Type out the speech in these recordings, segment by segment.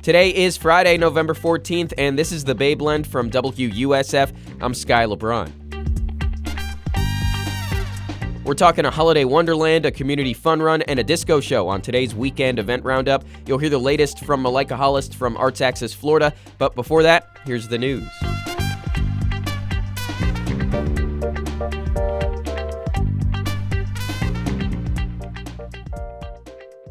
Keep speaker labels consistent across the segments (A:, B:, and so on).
A: Today is Friday, November 14th, and this is the Bay Blend from WUSF. I'm Sky LeBron. We're talking a holiday wonderland, a community fun run, and a disco show on today's weekend event roundup. You'll hear the latest from Malaika Hollist from Arts Access Florida, but before that, here's the news.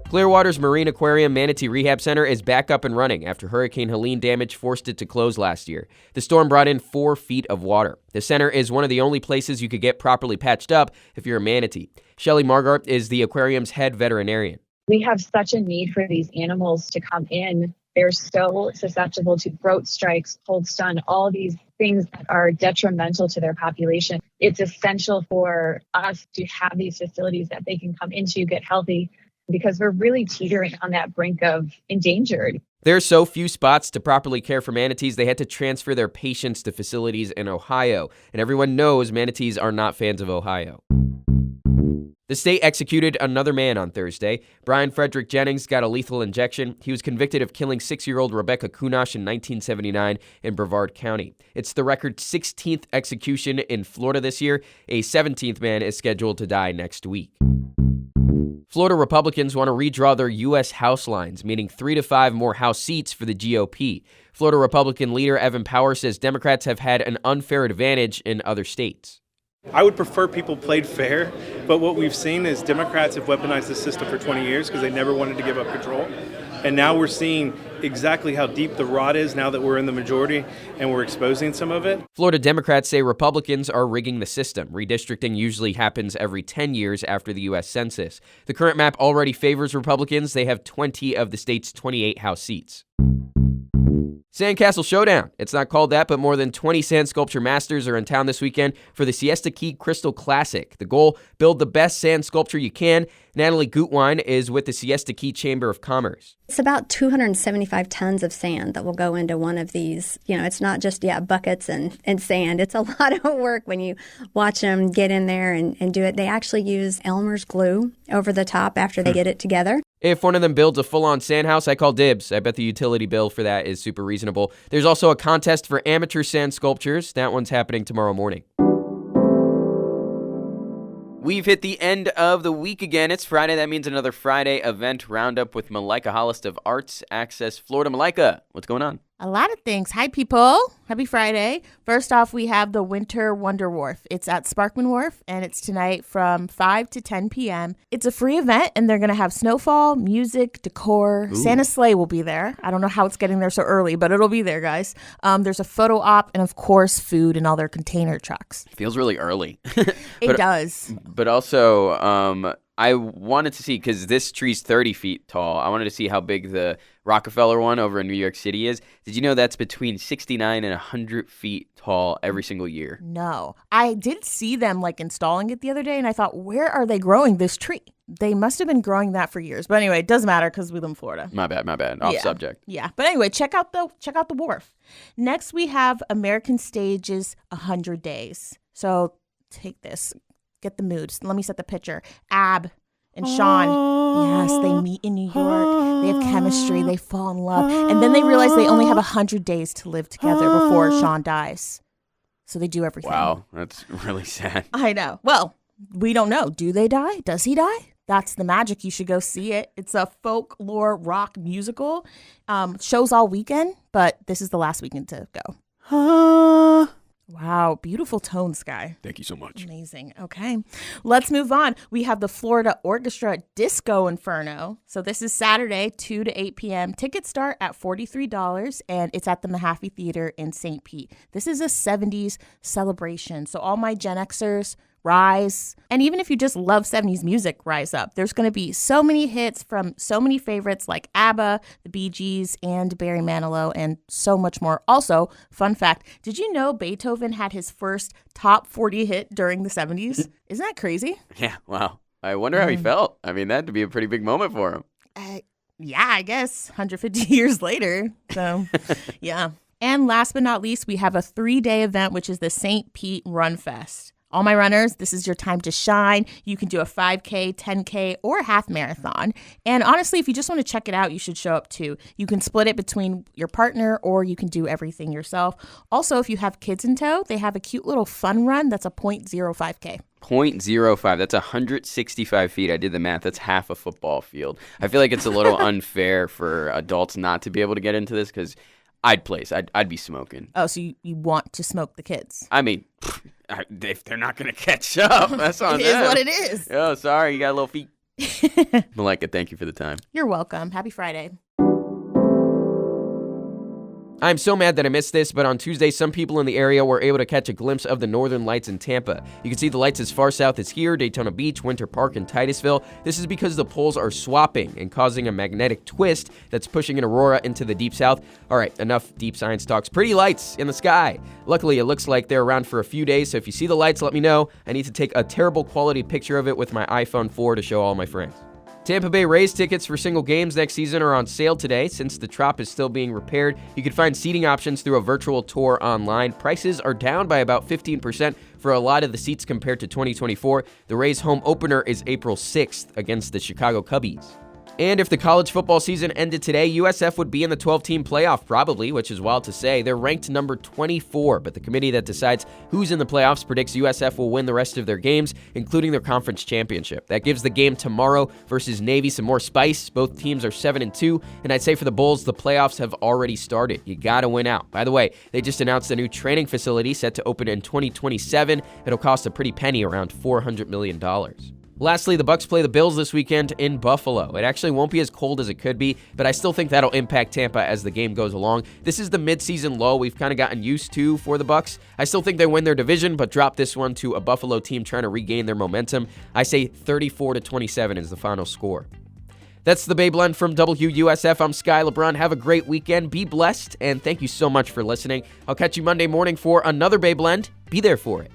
A: Clearwater's Marine Aquarium Manatee Rehab Center is back up and running after Hurricane Helene damage forced it to close last year. The storm brought in 4 feet of water. The center is one of the only places you could get properly patched up if you're a manatee. Shelley Margart is the aquarium's head veterinarian.
B: We have such a need for these animals to come in. They're so susceptible to throat strikes, cold stun, all these things that are detrimental to their population. It's essential for us to have these facilities that they can come into, get healthy, because we're really teetering on that brink of endangered.
A: There are so few spots to properly care for manatees, they had to transfer their patients to facilities in Ohio. And everyone knows manatees are not fans of Ohio. The state executed another man on Thursday. Brian Frederick Jennings got a lethal injection. He was convicted of killing 6-year-old Rebecca Kunosh in 1979 in Brevard County. It's the record 16th execution in Florida this year. A 17th man is scheduled to die next week. Florida Republicans want to redraw their U.S. House lines, meaning 3 to 5 more House seats for the GOP. Florida Republican leader Evan Power says Democrats have had an unfair advantage in other states.
C: I would prefer people played fair, but what we've seen is Democrats have weaponized the system for 20 years because they never wanted to give up control. And now we're seeing exactly how deep the rot is now that we're in the majority and we're exposing some of it.
A: Florida Democrats say Republicans are rigging the system. Redistricting usually happens every 10 years after the U.S. Census. The current map already favors Republicans. They have 20 of the state's 28 House seats. Sandcastle Showdown. It's not called that, but more than 20 sand sculpture masters are in town this weekend for the Siesta Key Crystal Classic. The goal, build the best sand sculpture you can. Natalie Gutwein is with the Siesta Key Chamber of Commerce.
D: It's about 275 tons of sand that will go into one of these. You know, it's not just, buckets and sand. It's a lot of work when you watch them get in there and do it. They actually use Elmer's glue over the top after they get it together.
A: If one of them builds a full-on sand house, I call dibs. I bet the utility bill for that is super reasonable. There's also a contest for amateur sand sculptures. That one's happening tomorrow morning. We've hit the end of the week again. It's Friday. That means another Friday event roundup with Malaika Hollist of Arts Access Florida. Malaika, what's going on?
E: A lot of things. Hi, people. Happy Friday. First off, we have the Winter Wonder Wharf. It's at Sparkman Wharf, and it's tonight from 5 to 10 p.m. It's a free event, and they're going to have snowfall, music, decor. Ooh. Santa's sleigh will be there. I don't know how it's getting there so early, but it'll be there, guys. There's a photo op, and of course, food and all their container trucks.
A: Feels really early.
E: It does.
A: But also, I wanted to see, because this tree's 30 feet tall, I wanted to see how big the Rockefeller one over in New York City is. Did you know that's between 69 and 100 feet tall every single year?
E: No. I did see them installing it the other day, and I thought, where are they growing this tree? They must have been growing that for years. But anyway, it doesn't matter because we live in Florida.
A: My bad. Off subject.
E: Yeah. But anyway, check out the wharf. Next, we have American Stage's 100 Days. So take this. Get the mood. Let me set the picture. Ab and Sean, yes, they meet in New York. They have chemistry. They fall in love. And then they realize they only have 100 days to live together before Sean dies. So they do everything.
A: Wow, that's really sad.
E: I know. Well, we don't know. Do they die? Does he die? That's the magic. You should go see it. It's a folklore rock musical. Shows all weekend, but this is the last weekend to go. Wow, beautiful tone, Sky.
A: Thank you so much.
E: Amazing. Okay, let's move on. We have the Florida Orchestra Disco Inferno. So this is Saturday, 2 to 8 p.m. Tickets start at $43, and it's at the Mahaffey Theater in St. Pete. This is a 70s celebration. So all my Gen Xers, rise. And even if you just love 70s music, rise up. There's going to be so many hits from so many favorites like ABBA, the Bee Gees, and Barry Manilow, and so much more. Also, fun fact, did you know Beethoven had his first top 40 hit during the 70s? Isn't that crazy?
A: Yeah, wow. I wonder how he felt. I mean, that'd be a pretty big moment for him.
E: Yeah, I guess 150 years later. So, yeah. And last but not least, we have a 3-day event, which is the St. Pete Run Fest. All my runners, this is your time to shine. You can do a 5K, 10K, or a half marathon. And honestly, if you just want to check it out, you should show up too. You can split it between your partner or you can do everything yourself. Also, if you have kids in tow, they have a cute little fun run that's a 0.05K.
A: 0.05. That's 165 feet. I did the math. That's half a football field. I feel like it's a little unfair for adults not to be able to get into this because I'd place. I'd be smoking.
E: Oh, so you want to smoke the kids?
A: I mean, if they're not going to catch up, that's on them.
E: It is what it is.
A: Oh, sorry. You got little feet. Malaika, thank you for the time.
E: You're welcome. Happy Friday.
A: I'm so mad that I missed this, but on Tuesday, some people in the area were able to catch a glimpse of the northern lights in Tampa. You can see the lights as far south as here, Daytona Beach, Winter Park, and Titusville. This is because the poles are swapping and causing a magnetic twist that's pushing an aurora into the deep south. All right, enough deep science talks. Pretty lights in the sky. Luckily, it looks like they're around for a few days, so if you see the lights, let me know. I need to take a terrible quality picture of it with my iPhone 4 to show all my friends. Tampa Bay Rays tickets for single games next season are on sale today. Since the Trop is still being repaired, you can find seating options through a virtual tour online. Prices are down by about 15% for a lot of the seats compared to 2024. The Rays home opener is April 6th against the Chicago Cubbies. And if the college football season ended today, USF would be in the 12-team playoff probably, which is wild to say. They're ranked number 24, but the committee that decides who's in the playoffs predicts USF will win the rest of their games, including their conference championship. That gives the game tomorrow versus Navy some more spice. Both teams are 7-2, and I'd say for the Bulls, the playoffs have already started. You gotta win out. By the way, they just announced a new training facility set to open in 2027. It'll cost a pretty penny, around $400 million. Lastly, the Bucks play the Bills this weekend in Buffalo. It actually won't be as cold as it could be, but I still think that'll impact Tampa as the game goes along. This is the midseason low we've kind of gotten used to for the Bucks. I still think they win their division, but drop this one to a Buffalo team trying to regain their momentum. I say 34-27 is the final score. That's the Bay Blend from WUSF. I'm Sky LeBron. Have a great weekend. Be blessed, and thank you so much for listening. I'll catch you Monday morning for another Bay Blend. Be there for it.